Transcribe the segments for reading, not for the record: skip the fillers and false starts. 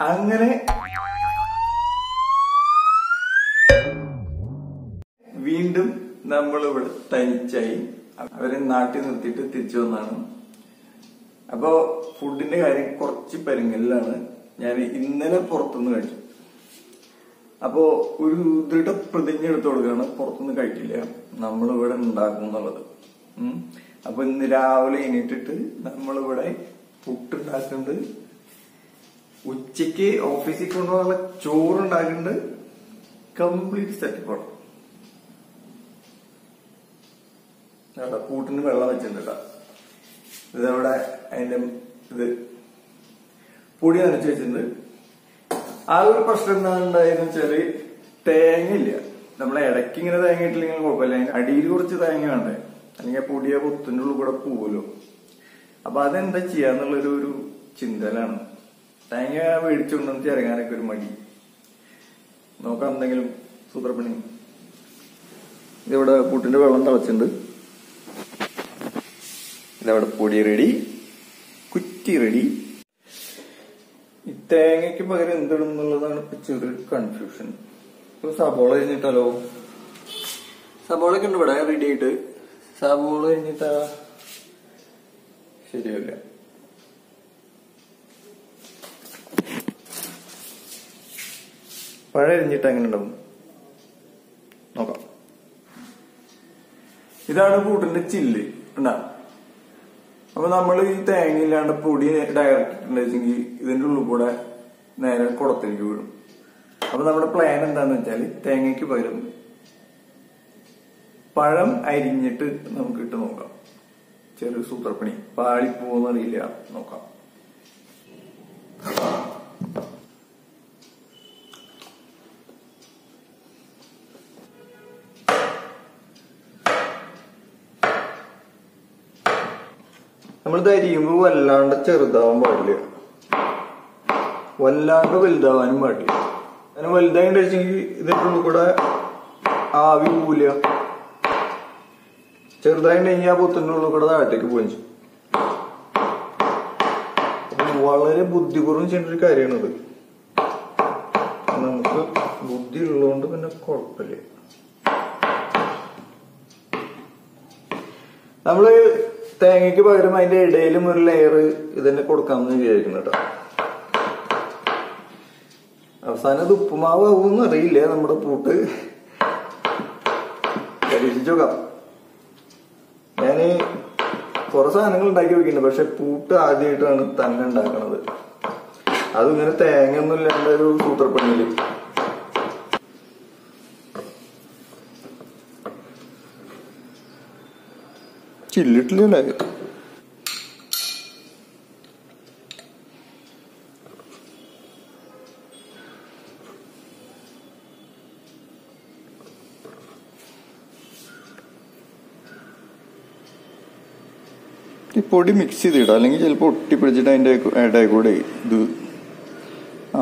അങ്ങനെ വീണ്ടും നമ്മളിവിടെ തനിച്ചായി. അവരെ നാട്ടിൽ നിർത്തിയിട്ട് തിരിച്ചു വന്നാണ്. അപ്പോ ഫുഡിന്റെ കാര്യം കുറച്ച് പരിങ്ങലിലാണ്. ഞാൻ ഇന്നലെ പുറത്തുനിന്ന് കഴിച്ചു. അപ്പോ ഒരു ദൃഢപ്രതിജ്ഞ എടുത്തു കൊടുക്കുകയാണ്, പുറത്തുനിന്ന് കഴിക്കില്ല, നമ്മളിവിടെ ഉണ്ടാക്കും എന്നുള്ളത്. അപ്പൊ ഇന്ന് രാവിലെ എണീറ്റിട്ട് നമ്മളിവിടെ പുട്ടുണ്ടാക്കുന്നുണ്ട്, ഉച്ചക്ക് ഓഫീസിൽ കൊണ്ടുപോകാനുള്ള ചോറുണ്ടാക്കുന്നുണ്ട്. കംപ്ലീറ്റ് സെറ്റപ്പാണ്. കൂട്ടിന് വെള്ളം വെച്ചിട്ടുണ്ട്. ഇതവിടെ അതിന്റെ ഇത് പൊടി നനച്ച് വെച്ചിട്ടുണ്ട്. ആ ഒരു പ്രശ്നം എന്താണെന്ന് വെച്ചാല് തേങ്ങ ഇല്ല. നമ്മളെ ഇടയ്ക്ക് ഇങ്ങനെ തേങ്ങ ഇട്ടില്ലെങ്കിൽ കുഴപ്പമില്ല, അടിയിൽ കുറച്ച് തേങ്ങ വേണ്ടേ, അല്ലെങ്കിൽ പൊടിയ പൊത്തിന്റെ ഉള്ളിൽ കൂടെ പോവല്ലോ. അപ്പൊ അതെന്താ ചെയ്യാന്നുള്ളൊരു ചിന്തയിലാണ്. തേങ്ങ മേടിച്ചുകൊണ്ടെന്ന് ഇറങ്ങാനൊക്കെ ഒരു മടി. നോക്കാം എന്തെങ്കിലും സൂത്രപ്പണി. ഇതിവിടെ പുട്ടിന്റെ വെള്ളം തിളച്ചിട്ടുണ്ട്. ഇതവിടെ പൊടി റെഡി, കുറ്റി റെഡി. ഈ തേങ്ങയ്ക്ക് പകരം എന്തിടും എന്നുള്ളതാണ് ഇപ്പൊ ചെറിയൊരു കൺഫ്യൂഷൻ. ഇപ്പൊ സബോള കഴിഞ്ഞിട്ടാലോ? സബോളൊക്കെ ഉണ്ട് ഇവിടെ റെഡി ആയിട്ട്. സബോള കഴിഞ്ഞിട്ടാ ശരിയല്ല. പഴം അരിഞ്ഞിട്ട് എങ്ങനെ ഉണ്ടാവും നോക്കാം. ഇതാണ് കൂട്ടിന്റെ ചില്ല് ഉണ്ടാ. അപ്പൊ നമ്മൾ ഈ തേങ്ങ ഇല്ലാണ്ട് പൊടി ഡയറക്റ്റ് ഇട്ടുണ്ടെങ്കിൽ ഇതിന്റെ ഉള്ളിൽ കൂടെ നേരെ കുടത്തിലേക്ക് വീഴും. അപ്പൊ നമ്മുടെ പ്ലാൻ എന്താന്ന് വെച്ചാല് തേങ്ങയ്ക്ക് പകരം പഴം അരിഞ്ഞിട്ട് നമുക്ക് ഇട്ട് നോക്കാം. ചെറിയ സൂത്രപ്പണി. പാളിപ്പോന്നറിയില്ല, നോക്കാം. നമ്മളിത് അരിയുമ്പോ വല്ലാണ്ട് ചെറുതാവാൻ പാടില്ല, വല്ലാണ്ട് വലുതാവാനും പാടില്ല. അങ്ങനെ വലുതായി കഴിച്ചെങ്കിൽ ഇതിന്റെ ഉള്ളിൽ കൂടെ ആവി പോവില്ല. ചെറുതായി കഴിഞ്ഞാൽ ആ പൊത്തിന്റെ ഉള്ളിൽ കൂടെ താഴത്തേക്ക് പോയി. വളരെ ബുദ്ധിപൂർവ്വം ചെയ്യേണ്ട ഒരു കാര്യമാണത്. നമുക്ക് ബുദ്ധി ഉള്ളതുകൊണ്ട് പിന്നെ കുഴപ്പമില്ല. നമ്മള് തേങ്ങയ്ക്ക് പകരം അതിന്റെ ഇടയിലും ഒരു ലെയർ ഇതന്നെ കൊടുക്കാമെന്ന് വിചാരിക്കുന്നു കേട്ടോ. അവസാനം അത് ഉപ്പുമാവ് ആവുമെന്ന് അറിയില്ല. നമ്മുടെ പൂട്ട് പരീക്ഷിച്ചു നോക്കാം. ഞാന് കുറെ സാധനങ്ങൾ ഉണ്ടാക്കി വെക്കുന്നുണ്ട്, പക്ഷെ പൂട്ട് ആദ്യമായിട്ടാണ് തന്നെ ഉണ്ടാക്കണത്. അതും ഇങ്ങനെ തേങ്ങ ഒന്നും ഇല്ലാണ്ട് ഒരു സൂത്രപ്പണിയില്. ചില്ലിട്ടില്ലേ? ഈ പൊടി മിക്സ് ചെയ്തിടാം, അല്ലെങ്കിൽ ചിലപ്പോൾ ഒട്ടിപ്പിടിച്ചിട്ട് അതിന്റെ ഇടയിൽ കൂടെ ഇത്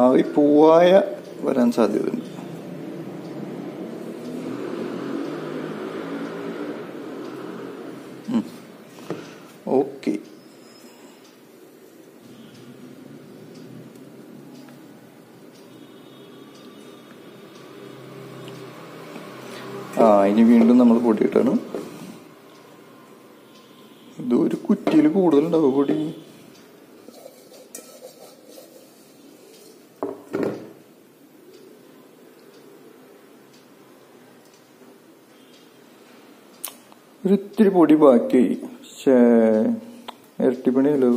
ആവി പൂവായ വരാൻ സാധ്യതയുണ്ട്. ഓക്കെ, ഇനി വീണ്ടും നമ്മൾ പൊടിയിട്ടാണ്. ഇത് ഒരു കുറ്റിയിൽ കൂടുതലുണ്ടാവും പൊടി. ഒരിത്തിരി പൊടി ബാക്കിയായി. ഇരട്ടിപ്പണിയല്ലോ.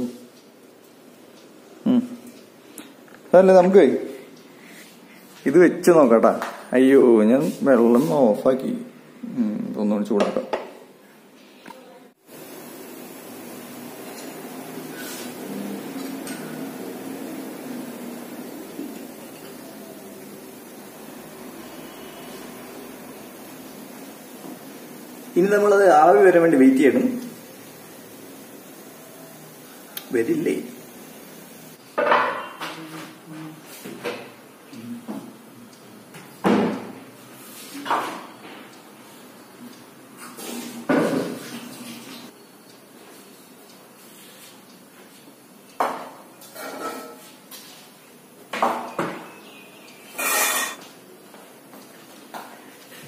അതല്ലേ, നമുക്ക് ഇത് വെച്ച് നോക്കട്ടാ. അയ്യോ, ഞാൻ വെള്ളം ഓഫാക്കി. ഇതൊന്നുകൂടി ചൂടാക്കാം. ഇനി നമ്മളത് ആവി വരാൻ വേണ്ടി വെയിറ്റ് ചെയ്യണം. വരില്ലേ?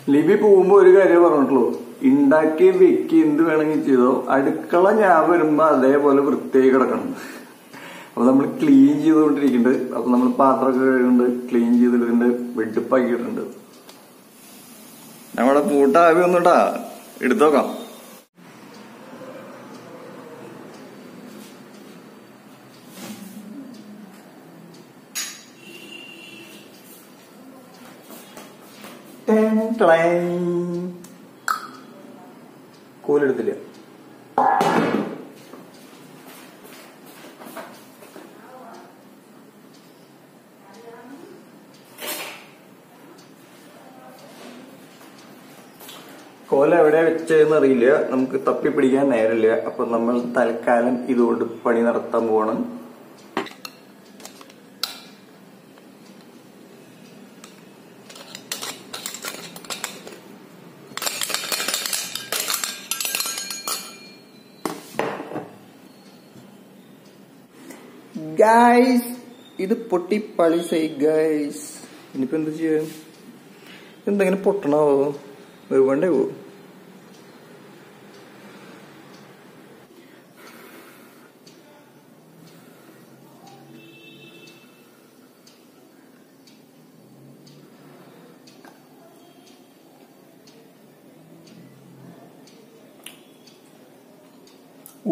ലിബി പോകുമ്പോ ഒരു കാര്യം പറഞ്ഞിട്ടുള്ളൂ, ഉണ്ടാക്കി വെക്കി എന്ത് വേണമെങ്കിൽ ചെയ്തോ, അടുക്കള ഞാൻ വരുമ്പോ അതേപോലെ വൃത്തിയായി കിടക്കണം. അപ്പൊ നമ്മൾ ക്ലീൻ ചെയ്തുകൊണ്ടിരിക്കുന്നുണ്ട്. അപ്പൊ നമ്മൾ പാത്രമൊക്കെ കഴുകുന്നുണ്ട്, ക്ലീൻ ചെയ്തിട്ടുണ്ട്, വെടുപ്പാക്കിയിട്ടുണ്ട്. നമ്മുടെ പൂട്ടാവി ഒന്നുണ്ടാ എടുത്തോക്കാം. കോലെടുത്തില്ല. കോല എവിടെ വെച്ചതെന്ന് അറിയില്ല, നമുക്ക് തപ്പിപ്പിടിക്കാൻ നേരമില്ല. അപ്പൊ നമ്മൾ തൽക്കാലം ഇതുകൊണ്ട് പണി നടത്താൻ പോവാണ്. ഗൈസ്, ഇത് പൊട്ടി പളിസായി ഗൈസ്. ഇനിയിപ്പോ എന്താ ചെയ്യാ? എന്തെങ്ങനെ പൊട്ടണാവോ? വേണ്ടേ പോ.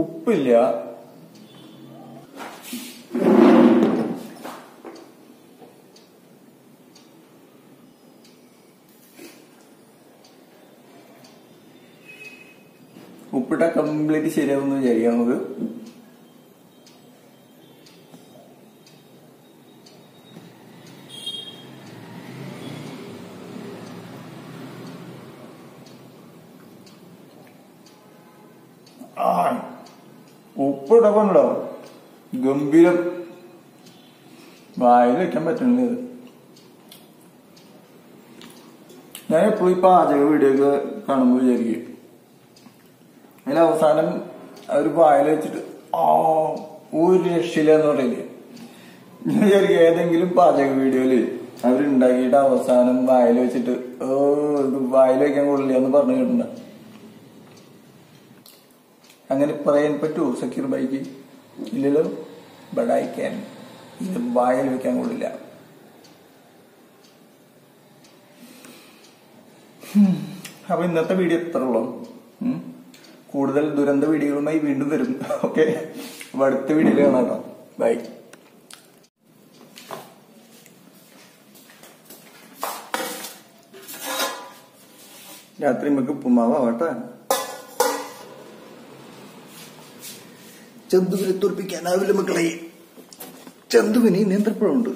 ഉപ്പില്ല. ഉപ്പിട്ട കംപ്ലീറ്റ് ശരിയാവുമെന്ന് വിചാരിക്കാം നമുക്ക്. ഉപ്പിടപ്പോ ഗംഭീരം, വായിൽ വെക്കാൻ പറ്റുന്നത്. ഞാൻ എപ്പോഴും ഈ പാചക വീഡിയോ ഒക്കെ കാണുമ്പോൾ വിചാരിക്കും, അതിൽ അവസാനം അവർ വായിൽ വെച്ചിട്ട് ഒരു രക്ഷയില്ല എന്ന് പറയില്ലേ. ഞാൻ വിചാരിക്കും ഏതെങ്കിലും പാചക വീഡിയോയില് അവരുണ്ടാക്കിയിട്ട് അവസാനം വായിൽ വെച്ചിട്ട് ഇത് വായിൽ വെക്കാൻ കൊള്ളില്ല എന്ന് പറഞ്ഞു കേട്ടിട്ടുണ്ട്. അങ്ങനെ പറയാൻ പറ്റുമോ സക്കീർ ബൈക്ക്? ഇല്ലല്ലോ. ബടായിക്കാൻ ഇത് വായിൽ വെക്കാൻ കൊള്ളില്ല. അപ്പൊ ഇന്നത്തെ വീഡിയോ എത്ര ഉള്ളൂ. കൂടുതൽ ദുരന്ത വീഡിയോകളുമായി വീണ്ടും വരും. ഓക്കെ, അപ്പൊ അടുത്ത വീഡിയോയിൽ കാണാം. ബൈ. രാത്രി നമുക്ക് ഉപ്പുമാവാട്ടെ. ചന്തുവിനെ തോൽപ്പിക്കാനാവില്ല മക്കളെ. ചന്തുവിന് നേന്ത്രപ്പഴമുണ്ട്.